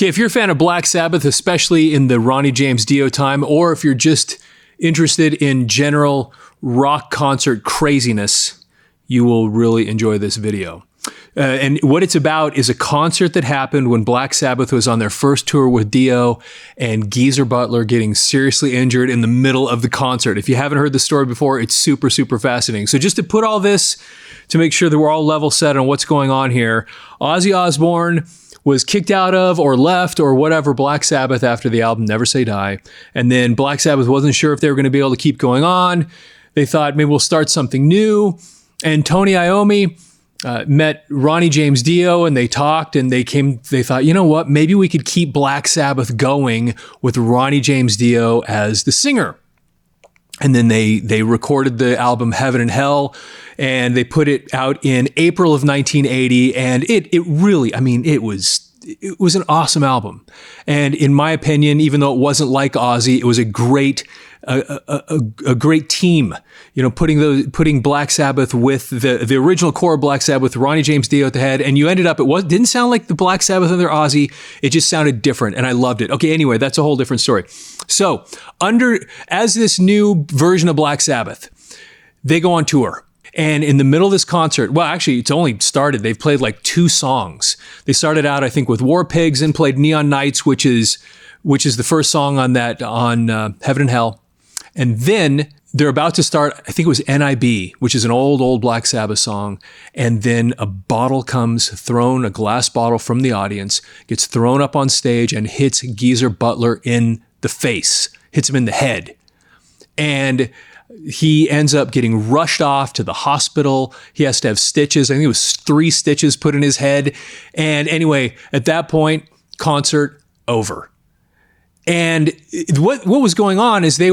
Okay, if you're a fan of Black Sabbath, especially in the Ronnie James Dio time, or if you're just interested in general rock concert craziness, you will really enjoy this video. And what it's about is a concert that happened when Black Sabbath was on their first tour with Dio and Geezer Butler getting seriously injured in the middle of the concert. If you haven't heard the story before, it's super, super fascinating. So just to put all this, to make sure that we're all level set on what's going on here, Ozzy Osbourne was kicked out of or left or whatever Black Sabbath after the album Never Say Die. And then Black Sabbath wasn't sure if they were going to be able to keep going on. They thought maybe we'll start something new. And Tony Iommi met Ronnie James Dio and they talked and they thought, you know what, maybe we could keep Black Sabbath going with Ronnie James Dio as the singer. And then they recorded the album Heaven and Hell and they put it out in April of 1980. And it really, I mean, it was an awesome album. And in my opinion, even though it wasn't like Ozzy, it was a great team, you know, putting Black Sabbath with the original core of Black Sabbath, Ronnie James Dio at the head, and you ended up, didn't sound like the Black Sabbath under Ozzy, it just sounded different, and I loved it. Okay, anyway, that's a whole different story. So, as this new version of Black Sabbath, they go on tour. And in the middle of this concert, well, actually, it's only started. They've played like 2 songs. They started out, I think, with War Pigs and played Neon Nights, which is the first song on Heaven and Hell. And then they're about to start, I think it was NIB, which is an old Black Sabbath song. And then a bottle comes thrown, a glass bottle from the audience, gets thrown up on stage and hits Geezer Butler in the face, hits him in the head. And he ends up getting rushed off to the hospital. He has to have stitches. I think it was 3 stitches put in his head. And anyway, at that point, concert over. And what was going on is they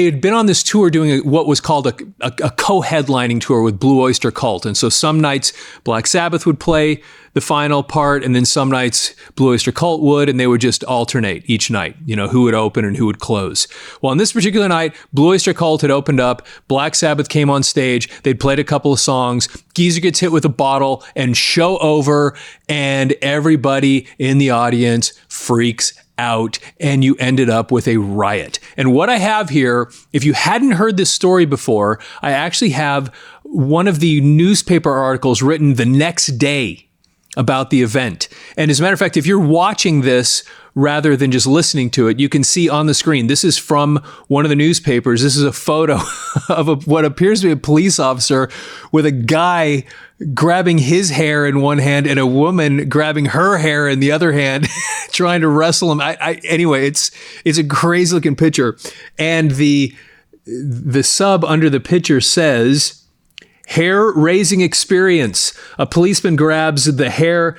had been on this tour doing what was called a co-headlining tour with Blue Oyster Cult. And so some nights Black Sabbath would play the final part, and then some nights Blue Oyster Cult would, and they would just alternate each night, you know, who would open and who would close. Well, on this particular night, Blue Oyster Cult had opened up, Black Sabbath came on stage, they'd played a couple of songs, Geezer gets hit with a bottle, and show over, and everybody in the audience freaks out, and you ended up with a riot. And what I have here, if you hadn't heard this story before, I actually have one of the newspaper articles written the next day about the event. And as a matter of fact, if you're watching this rather than just listening to it, you can see on the screen, this is from one of the newspapers. This is a photo of what appears to be a police officer with a guy grabbing his hair in one hand and a woman grabbing her hair in the other hand, trying to wrestle him. Anyway, it's a crazy looking picture. And the sub under the picture says, hair-raising experience. A policeman grabs the hair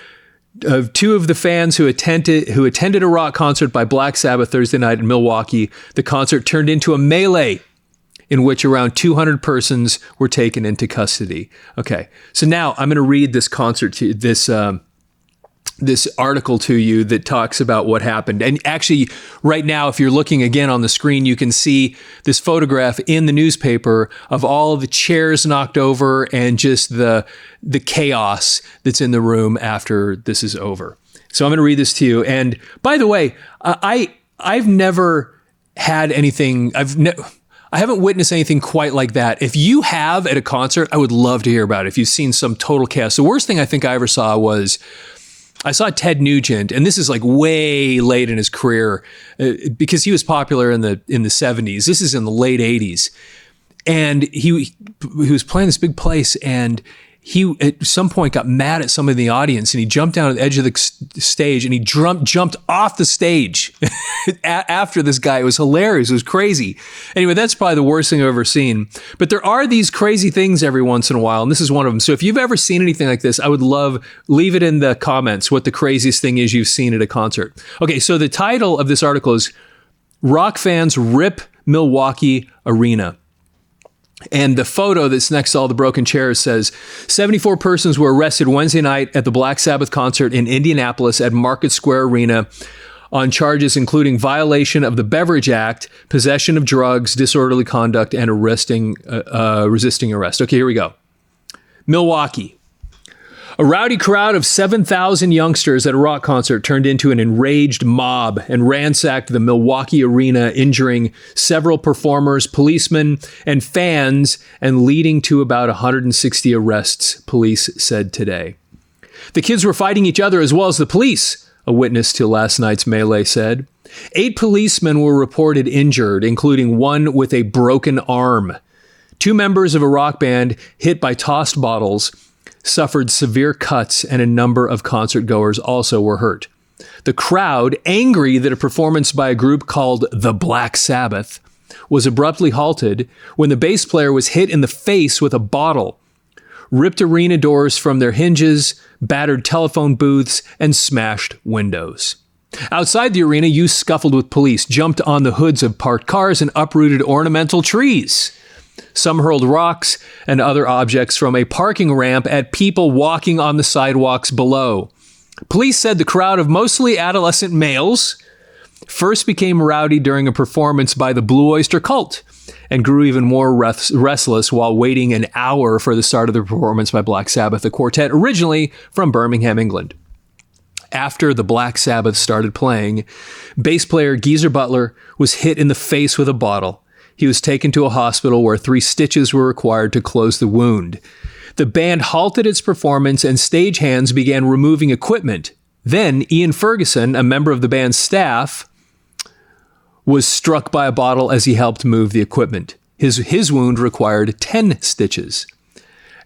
of 2 of the fans who attended a rock concert by Black Sabbath Thursday night in Milwaukee. The concert turned into a melee in which around 200 persons were taken into custody. Okay, so now I'm going to read this this article to you that talks about what happened. And actually, right now, if you're looking again on the screen, you can see this photograph in the newspaper of all of the chairs knocked over and just the chaos that's in the room after this is over. So I'm going to read this to you. And by the way, I've never had anything, I haven't witnessed anything quite like that. If you have at a concert, I would love to hear about it. If you've seen some total chaos. The worst thing I think I ever saw was I saw Ted Nugent, and this is like way late in his career because he was popular in the 70s. This is in the late 80s. And he was playing this big place, and he at some point got mad at somebody in the audience, and he jumped down at the edge of the stage, and he jumped off the stage after this guy. It was hilarious. It was crazy. Anyway, that's probably the worst thing I've ever seen. But there are these crazy things every once in a while, and this is one of them. So if you've ever seen anything like this, I would leave it in the comments what the craziest thing is you've seen at a concert. Okay, so the title of this article is Rock Fans Rip Milwaukee Arena. And the photo that's next to all the broken chairs says, 74 persons were arrested Wednesday night at the Black Sabbath concert in Indianapolis at Market Square Arena on charges including violation of the Beverage Act, possession of drugs, disorderly conduct, and resisting arrest. Okay, here we go. Milwaukee. A rowdy crowd of 7,000 youngsters at a rock concert turned into an enraged mob and ransacked the Milwaukee arena, injuring several performers, policemen, and fans, and leading to about 160 arrests, police said today. The kids were fighting each other as well as the police, a witness to last night's melee said. 8 policemen were reported injured, including one with a broken arm. 2 members of a rock band hit by tossed bottles suffered severe cuts, and a number of concertgoers also were hurt. The crowd, angry that a performance by a group called the Black Sabbath was abruptly halted when the bass player was hit in the face with a bottle, ripped arena doors from their hinges, battered telephone booths, and smashed windows. Outside the arena, youth scuffled with police, jumped on the hoods of parked cars, and uprooted ornamental trees. Some hurled rocks and other objects from a parking ramp at people walking on the sidewalks below. Police said the crowd of mostly adolescent males first became rowdy during a performance by the Blue Oyster Cult and grew even more restless while waiting an hour for the start of the performance by Black Sabbath, the quartet originally from Birmingham, England. After the Black Sabbath started playing, bass player Geezer Butler was hit in the face with a bottle. He was taken to a hospital where 3 stitches were required to close the wound. The band halted its performance and stagehands began removing equipment. Then Ian Ferguson, a member of the band's staff, was struck by a bottle as he helped move the equipment. His wound required 10 stitches.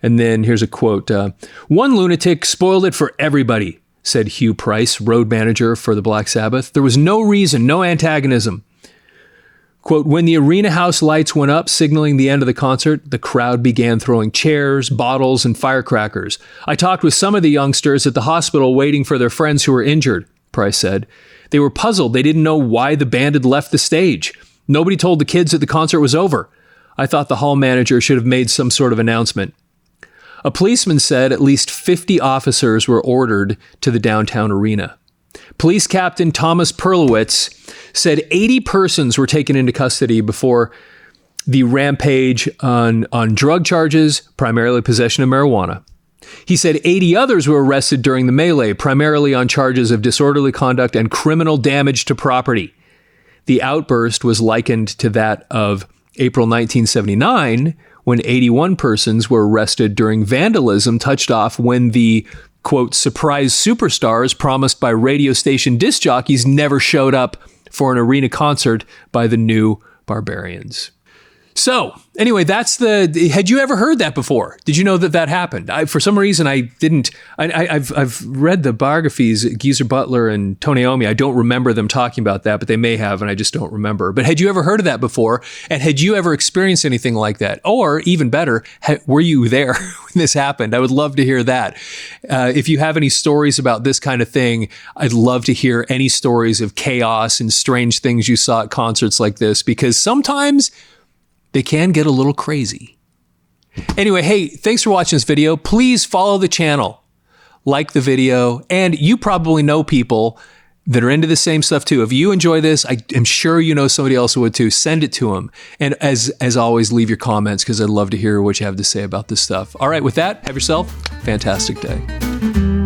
And then here's a quote. One lunatic spoiled it for everybody, said Hugh Price, road manager for the Black Sabbath. There was no reason, no antagonism. Quote, when the arena house lights went up, signaling the end of the concert, the crowd began throwing chairs, bottles, and firecrackers. I talked with some of the youngsters at the hospital waiting for their friends who were injured, Price said. They were puzzled. They didn't know why the band had left the stage. Nobody told the kids that the concert was over. I thought the hall manager should have made some sort of announcement. A policeman said at least 50 officers were ordered to the downtown arena. Police Captain Thomas Perlowitz said 80 persons were taken into custody before the rampage on drug charges, primarily possession of marijuana. He said 80 others were arrested during the melee, primarily on charges of disorderly conduct and criminal damage to property. The outburst was likened to that of April 1979, when 81 persons were arrested during vandalism touched off when the quote, surprise superstars promised by radio station disc jockeys never showed up for an arena concert by the New Barbarians. So anyway, had you ever heard that before? Did you know that happened? For some reason, I didn't. I've read the biographies, Geezer Butler and Tony Iommi. I don't remember them talking about that, but they may have, and I just don't remember. But had you ever heard of that before? And had you ever experienced anything like that? Or even better, were you there when this happened? I would love to hear that. If you have any stories about this kind of thing, I'd love to hear any stories of chaos and strange things you saw at concerts like this, because sometimes they can get a little crazy. Anyway, hey, thanks for watching this video. Please follow the channel, like the video, and you probably know people that are into the same stuff too. If you enjoy this, I am sure you know somebody else who would too. Send it to them. And as always, leave your comments because I'd love to hear what you have to say about this stuff. All right, with that, have yourself a fantastic day.